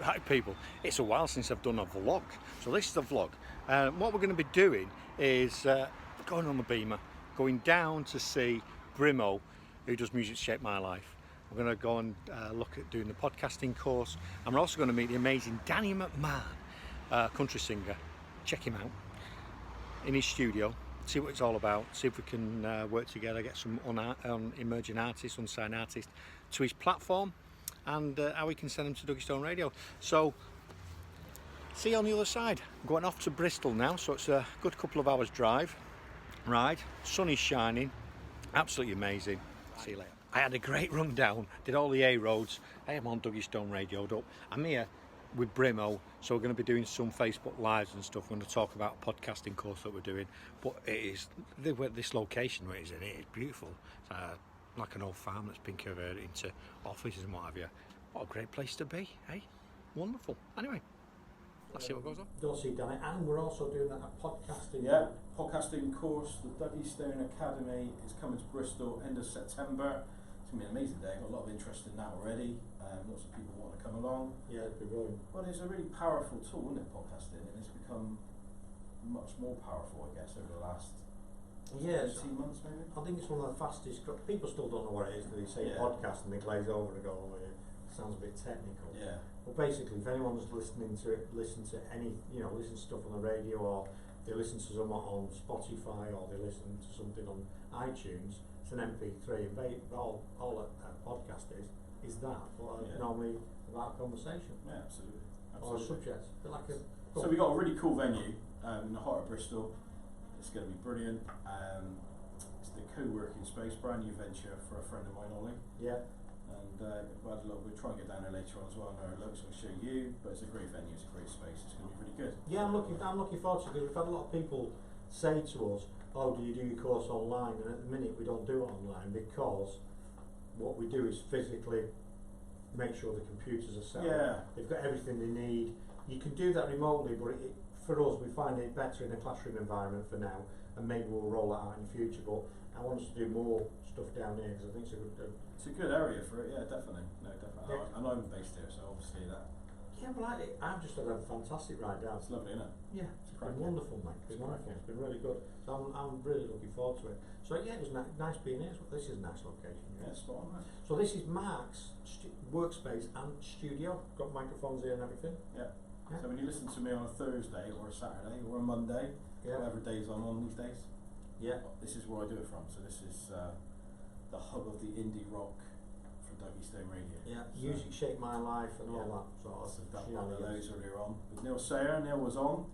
Right people, it's a while since I've done a vlog, so this is the vlog. What we're going to be doing is going on the Beamer, going down to see Brimo, who does Music Shape My Life. We're going to go and look at doing the podcasting course, and we're also going to meet the amazing Danny McMahon, country singer. Check him out in his studio, see what it's all about, see if we can work together, get some emerging artists, unsigned artists to his platform, and how we can send them to Duggystone Radio. So see you on the other side. I'm going off to Bristol now, so it's a good couple of hours drive ride. Sun is shining, absolutely amazing. See you later. I had a great run down, did all the A roads. I am on Duggystone Radioed up. I'm here with Brimo, so we're going to be doing some Facebook lives and stuff. We're going to talk about a podcasting course that we're doing, but it is this location where it's in it is beautiful. It's like an old farm that's been converted into offices and what have you. What a great place to be, eh? Wonderful. Anyway, let's see what goes on. Don't see Danny, and we're also doing a podcasting. Yeah, podcasting course. The Duggystone Academy is coming to Bristol end of September. It's going to be an amazing day. Got a lot of interest in that already. Lots of people want to come along. Yeah, it'd be brilliant. Well, it's a really powerful tool, isn't it, podcasting? And it's become much more powerful, I guess, over the last 18 months maybe. I think it's one of the fastest. People still don't know what it is. They say podcast and they glaze over and go, "Oh, it sounds a bit technical." Yeah. But basically, if anyone's listening to it, listen to any, listen to stuff on the radio, or they listen to someone on Spotify, or they listen to something on iTunes, it's an MP3, and all a podcast is that, but normally about a conversation. Yeah, absolutely. Or a subject. Like so we got a really cool venue in the heart of Bristol. It's going to be brilliant. It's the co-working space, brand new venture for a friend of mine, Ollie. Yeah. And we'll try and get down there later on as well. And how it looks, I'll show you. But it's a great venue, it's a great space. It's going to be really good. Yeah, I'm looking forward to it, because we've had a lot of people say to us, "Oh, do you do your course online?" And at the minute we don't do it online, because what we do is physically make sure the computers are set up. They've got everything they need. You can do that remotely, but for us, we find it better in a classroom environment for now, and maybe we'll roll that out in the future. But I want us to do more stuff down here, because I think it's a good area for it. Yeah, definitely. No, definitely. Yeah. And I'm based here, so obviously that. Yeah, well, I've just had a fantastic ride down. It's lovely, isn't it? Yeah, it's been wonderful, mate. It's been wonderful. It's been really good. So I'm really looking forward to it. So yeah, it was nice being here. This is a nice location. Yeah, spot on, mate. So this is Mark's workspace and studio. Got microphones here and everything. Yeah. So when you listen to me on a Thursday or a Saturday or a Monday, whatever days I'm on these days, this is where I do it from. So this is the hub of the indie rock for Duggystone Radio. Yeah, so Music Shape My Life and all that sort of. So that one of those earlier on with Neil Sayer. Neil was on.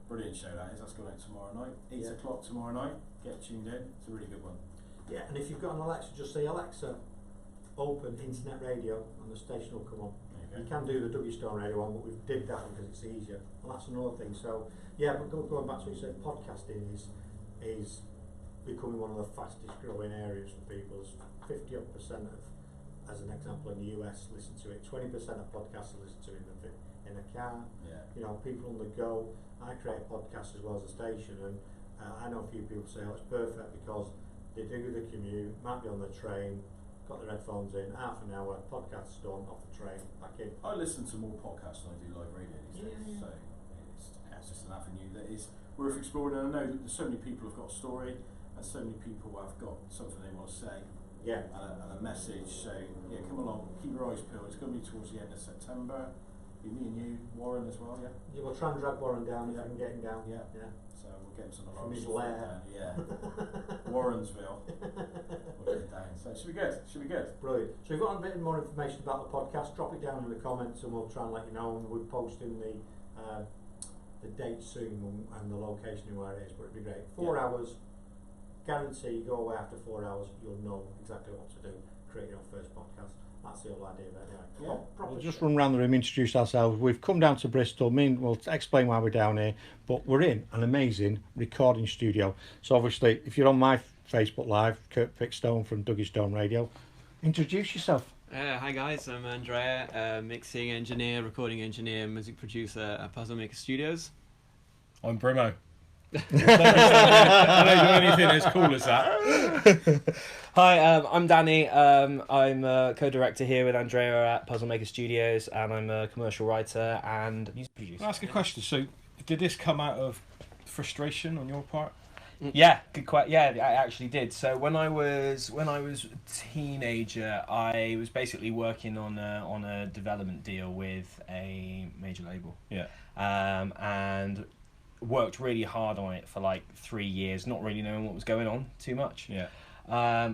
Brilliant show that is. That's going out tomorrow night, 8 o'clock tomorrow night. Get tuned in. It's a really good one. Yeah, and if you've got an Alexa, just say Alexa, open internet radio, and the station will come on. You can do the Duggystone Radio one, but we did that because it's easier, and that's another thing. So yeah, but going back to what you said, podcasting is becoming one of the fastest growing areas for people. 50% of, as an example, in the US listen to it. 20% of podcasts listen to it in a car. Yeah. People on the go. I create a podcast as well as a station, and I know a few people say, "Oh, it's perfect," because they do the commute, might be on the train. Got their headphones in, half an hour, podcast's done, off the train, back in. I listen to more podcasts than I do live radio these days, so it's just an avenue that is worth exploring. And I know that so many people have got a story, and so many people have got something they want to say, and a message. So yeah, come along, keep your eyes peeled. It's going to be towards the end of September. Me and you, Warren as well, Yeah, we'll try and drag Warren down if we can get him down. Yeah. So we'll get him some from his lair. Warrensville. We'll get it down. So it should be good. Brilliant. So if you've got a bit more information about the podcast, drop it down in the comments and we'll try and let you know. And we're posting the date soon and the location and where it is, but it'd be great. 4 hours, guarantee you go away after 4 hours, you'll know exactly what to do. Create your first podcast. That's the whole idea of it anyway. We'll just run around the room, introduce ourselves. We've come down to Bristol. We'll explain why we're down here, but we're in an amazing recording studio. So obviously, if you're on my Facebook Live, Kurt Pickstone from Duggystone Radio, introduce yourself. Hi guys, I'm Andrea, mixing engineer, recording engineer, music producer at Puzzle Maker Studios. I'm Brimo, I don't do anything as cool as that. Hi, I'm Danny. I'm a co-director here with Andrea at Puzzle Maker Studios, and I'm a commercial writer and music producer. I'll ask a question. So, did this come out of frustration on your part? Yeah, good question. Yeah, I actually did. So when I was a teenager, I was basically working on a development deal with a major label. Yeah. And worked really hard on it for like 3 years, not really knowing what was going on too much. Yeah.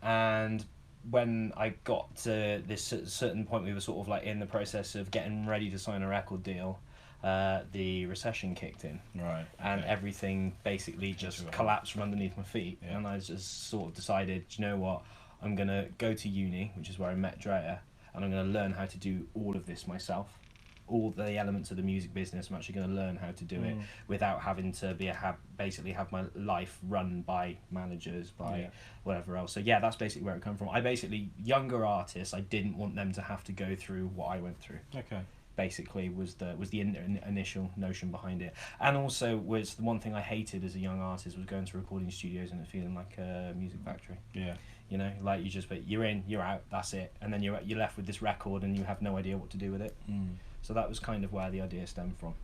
And when I got to this certain point, we were sort of like in the process of getting ready to sign a record deal. The recession kicked in, Right. and everything basically just collapsed from underneath my feet. Yeah. And I just sort of decided, you know what, I'm gonna go to uni, which is where I met Drea, and I'm gonna learn how to do all of this myself. All the elements of the music business, I'm actually going to learn how to do it without having to basically have my life run by managers, by whatever else. So yeah, that's basically where it come from. Younger artists, I didn't want them to have to go through what I went through. Okay. Basically was the initial notion behind it, and also was the one thing I hated as a young artist was going to recording studios and it feeling like a music factory. Yeah. You know, like you're in, you're out, that's it, and then you're left with this record and you have no idea what to do with it. So that was kind of where the idea stemmed from.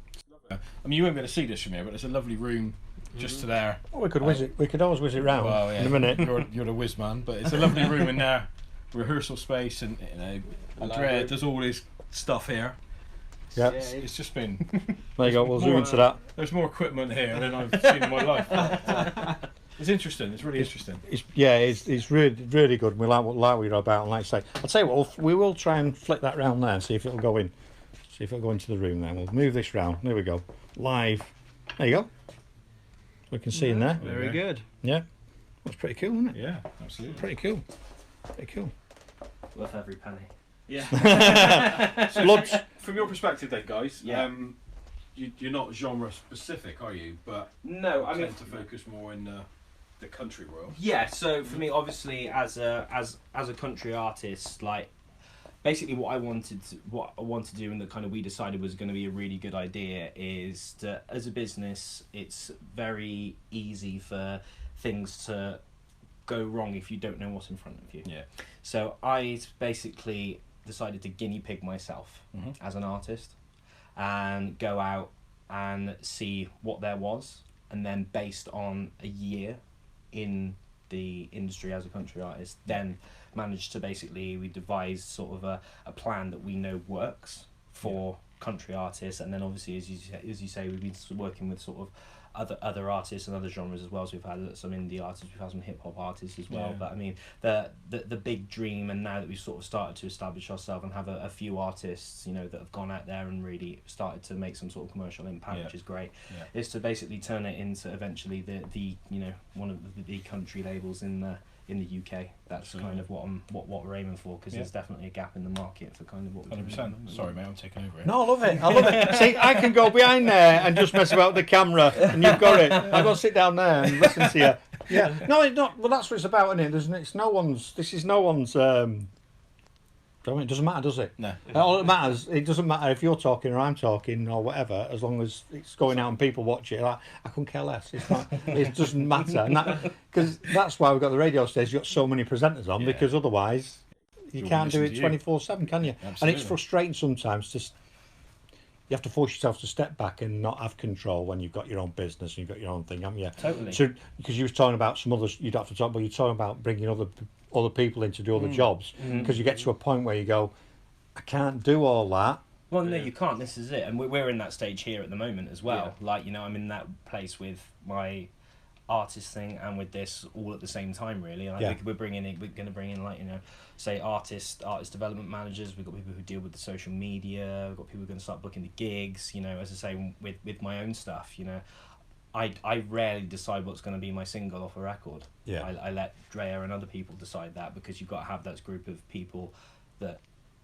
I mean, you won't be able to see this from here, but there's a lovely room just to there. Well, we could visit. We could always visit round Well, yeah, in a minute. You're the whiz man, but it's a lovely room in there, rehearsal space, and Andrea does all his stuff here. Yeah. It's just been. There you go. We'll zoom into that. There's more equipment here than I've seen in my life. It's interesting. It's really interesting. It's really good. We like what you're about, and like I say, I'll tell you what, we will try and flick that round there and see if it'll go in. See if it'll go into the room there. We'll move this round. There we go. Live. There you go. We can see in there. Very good. Yeah. That's pretty cool, isn't it? Yeah, absolutely. Pretty cool. Pretty cool. Worth every penny. Yeah. So from your perspective, then, guys, Yeah. you're not genre specific, are you? But No, I mean, tend to focus more in the country world. yeah. So for me, obviously, as a country artist, like basically what I wanted to do, and that kind of we decided was going to be a really good idea, is that as a business, it's very easy for things to go wrong if you don't know what's in front of you. Yeah. So I basically decided to guinea pig myself as an artist and go out and see what there was, and then based on a year in the industry as a country artist, then managed to we devised sort of a plan that we know works for country artists, and then obviously as you say we've been working with sort of other artists and other genres as well. So we've had some indie artists, we've had some hip hop artists as well. Yeah. But I mean, the big dream, and now that we've sort of started to establish ourselves and have a few artists, you know, that have gone out there and really started to make some sort of commercial impact, which is great, is to basically turn it into eventually the you know, one of the big country labels in the UK. That's kind of what we're aiming for, because there's definitely a gap in the market for kind of what we're doing. 100%. Sorry, mate, I'm taking over it. No, I love it. I love it. See, I can go behind there and just mess about with the camera, and you've got it. I've got to sit down there and listen to you. Yeah. No, it's not. Well, that's what it's about, isn't it? It's no one's. This is no one's. It doesn't matter, does it? No. All it matters. It doesn't matter if you're talking or I'm talking or whatever, as long as it's going out and people watch it. I couldn't care less. It's not. It doesn't matter, and because that's why we've got the radio station. You've got so many presenters on, because otherwise you can't do it 24/7, can you? Absolutely. And it's frustrating sometimes. You have to force yourself to step back and not have control when you've got your own business and you've got your own thing, haven't you? Totally. So because you were talking about some others, you'd have to talk, but you're talking about bringing other people in to do other jobs, because you get to a point where you go, I can't do all that. Well, no, you can't. This is it, and we're in that stage here at the moment as well. Yeah. Like, you know, I'm in that place with my artist thing and with this all at the same time, really. And I think we're going to bring in, like, you know, say artist development managers. We've got people who deal with the social media. We've got people who are going to start booking the gigs. You know, as I say, with my own stuff, you know, I rarely decide what's going to be my single off a record. Yeah. I let Drea and other people decide that, because you've got to have that group of people that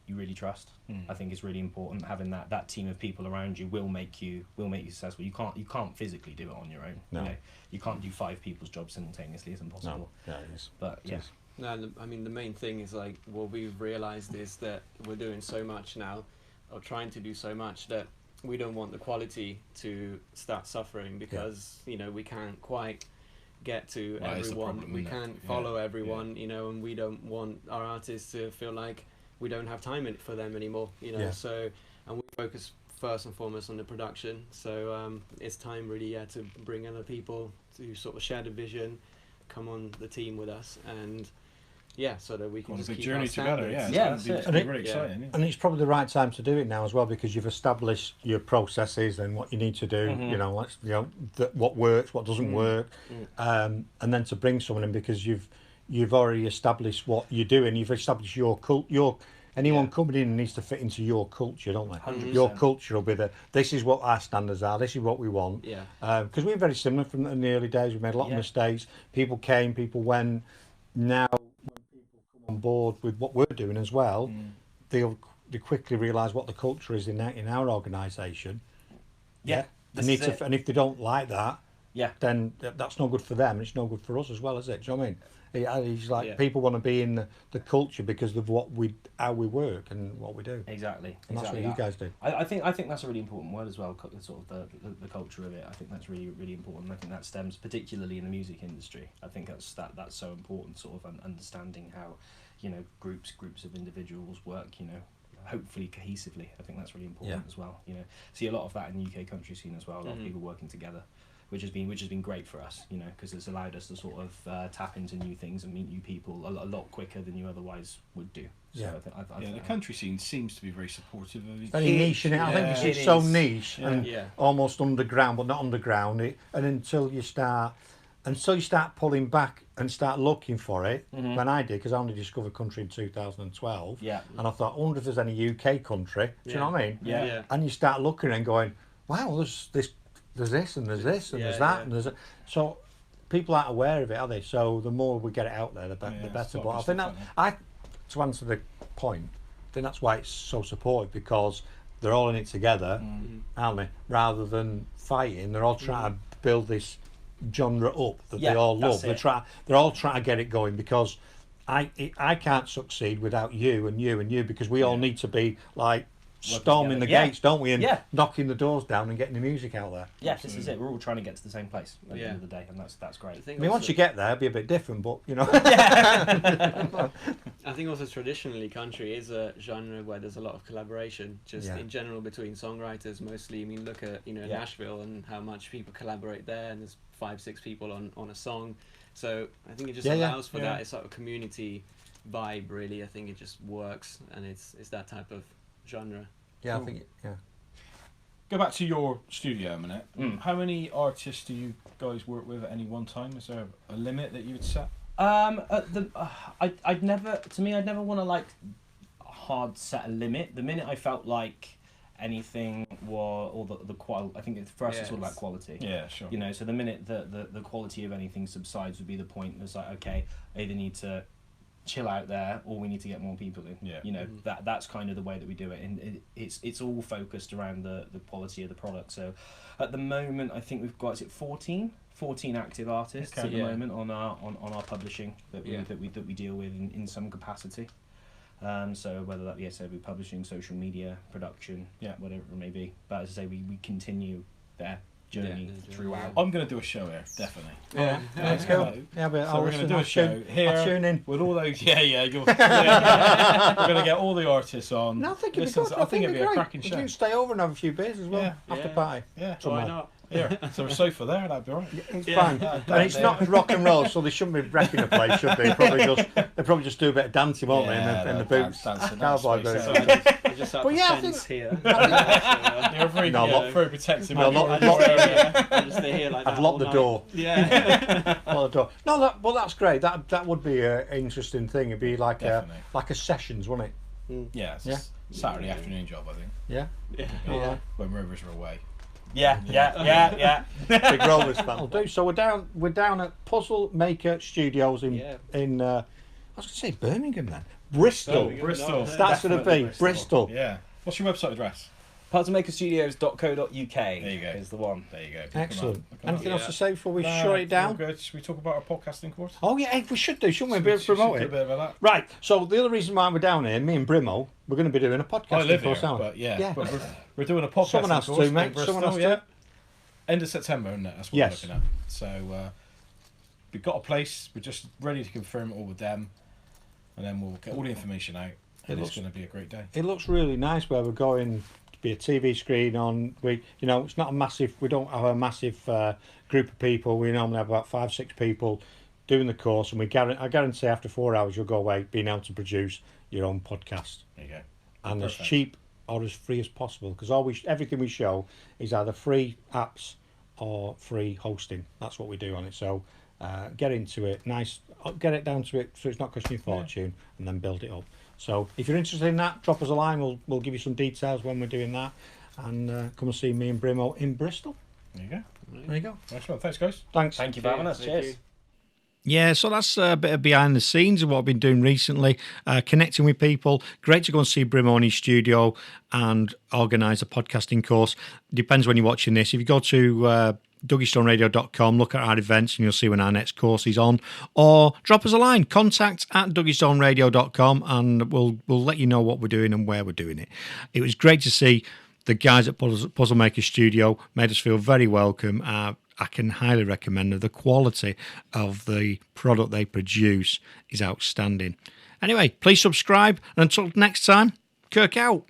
you really trust. I think it's really important. Having that team of people around you will make you successful. You can't physically do it on your own. No. You know, you can't do 5 people's jobs simultaneously. It's impossible. No. Yeah, it is. But It yeah. is. No, I mean, the main thing is, like, what we've realised is that we're doing so much now, or trying to do so much, that we don't want the quality to start suffering because you know we can't quite get to everyone. We can't follow everyone, you know, and we don't want our artists to feel like we don't have time for them anymore, you know. So, and we focus first and foremost on the production. So it's time really, to bring other people to sort of share the vision, come on the team with us, and so that we can just keep keep journey our together. standards. It's really exciting. And it's probably the right time to do it now as well, because you've established your processes and what you need to do. You know, what works, what doesn't work, and then to bring someone in because you've already established what you're doing. You've established your anyone coming in needs to fit into your culture, don't they? 100%. Your culture will be this is what our standards are. This is what we want. Because we're very similar from in the early days. We made a lot of mistakes. People came, people went. Now, when people come on board with what we're doing as well, they quickly realise what the culture is in our organisation. And if they don't like that, then that's no good for them. It's no good for us as well, is it? Do you know what I mean? It's like people want to be in the culture because of how we work and what we do. Exactly. And that's what you guys do. I think that's a really important word as well. Sort of the culture of it. I think that's really really important. I think that stems particularly in the music industry. I think that's so important. Sort of understanding how, you know, groups of individuals work. You know, hopefully cohesively. I think that's really important as well. You know, see a lot of that in the UK country scene as well. A lot of people working together. Which has been great for us, you know, because it's allowed us to sort of tap into new things and meet new people a lot quicker than you otherwise would do. So the country scene seems to be very supportive of each other. Very niche, I think it's so niche and almost underground, but not underground. And until you start pulling back and start looking for it, when I did, because I only discovered country in 2012, and I thought, I wonder if there's any UK country. Do you know what I mean? And you start looking and going, wow, there's this and there's this and there's that and there's so people aren't aware of it, are they? So the more we get it out there, the better. But I think to answer the point, I think that's why it's so supportive, because they're all in it together, aren't they? Rather than fighting, they're all trying to build this genre up that they all love. They're all trying to get it going, because I can't succeed without you and you and you, because we all need to be like storming the gates, don't we, and knocking the doors down and getting the music out there. Yes, this is it. We're all trying to get to the same place at the end of the day, and that's great. I mean, once you get there, it'll be a bit different, but you know. I think also traditionally country is a genre where there's a lot of collaboration, just in general between songwriters mostly. I mean, look at Nashville and how much people collaborate there, and there's 5-6 people on a song. So I think it just allows for that. It's sort of a community vibe, really. I think it just works, and it's that type of genre. I think Go back to your studio a minute. How many artists do you guys work with at any one time? Is there a limit that you would set? I'd never want to like hard set a limit. The minute I felt like anything or the quality, I think for us it's all about quality. Yeah, sure. You know, so the minute the quality of anything subsides would be the point. It's like, okay, I either need to chill out there or we need to get more people in. You know, that's kind of the way that we do it, and it's all focused around the quality of the product. So at the moment I think we've got 14 active artists at the moment on our publishing that we deal with in some capacity. So whether that be publishing, social media, production, whatever it may be. But as I say, we continue their journey throughout. I'm going to do a show here, definitely. Let's go. But so we're going to do a show here. I'll tune in with all those. We're going to get all the artists on. No, I think it'd be a cracking show. You can stay over and have a few beers as well after party. So why not? Here, so a sofa there, that'd be right. It's fine. And it's not rock and roll, so they shouldn't be wrecking the place, should they? They probably just do a bit of dancing, won't they? In the boots. Cowboy boots. But I think here. You're very protective. I'd lock the door. Lock the door. No, that's great. That would be an interesting thing. It'd be like a sessions, wouldn't it? Saturday afternoon job, I think. Yeah. When Rovers are away. Yeah. Big Rovers fan will do. So we're down at Puzzle Maker Studios in I was going to say Birmingham then. Bristol. Bristol. That's going to be Bristol. Yeah. What's your website address? puzzlemakerstudios.co.uk There you go. is the one. There you go. Excellent. Anything else Yeah. to say before we Nah, shut it down? all good. Should we talk about our podcasting course? Oh yeah, we should do, shouldn't we? Be able to Should promote do a it. bit about that. Right. So the other reason why we're down here, me and Brimo, we're going to be doing a podcast. I live here, course, aren't we? but yeah, but we're doing a podcast. Someone has course to, mate. in Bristol, Someone has to. yeah. End of September, isn't it? That's what Yes. we're looking at. So we've got a place. We're just ready to confirm it all with them, and then we'll get all the information out. And it's going to be a great day. It looks really nice where we're going to be a TV screen on. It's not a massive. We don't have a massive group of people. We normally have about 5-6 people doing the course, and I guarantee after 4 hours you'll go away being able to produce your own podcast. There you go. And Perfect. as cheap or as free as possible, because everything we show is either free apps or free hosting. That's what we do on it. So get into it, get it down to it so it's not costing you a fortune, and then build it up. So if you're interested in that, drop us a line. We'll give you some details when we're doing that, and come and see me and Brimo in Bristol. There you go. There you go. Nice one. Thanks, guys. Thanks. Thank you for having us. Thank Cheers. you. Yeah, so that's a bit of behind the scenes of what I've been doing recently, connecting with people. Great to go and see Brimo in his studio and organise a podcasting course. Depends when you're watching this. If you go to DuggystoneRadio.com, look at our events and you'll see when our next course is on. Or drop us a line, contact@DuggystoneRadio.com, and we'll let you know what we're doing and where we're doing it. It was great to see the guys at Puzzle Maker Studio, made us feel very welcome. I can highly recommend it. The quality of the product they produce is outstanding. Anyway, please subscribe, and until next time, Kirk out.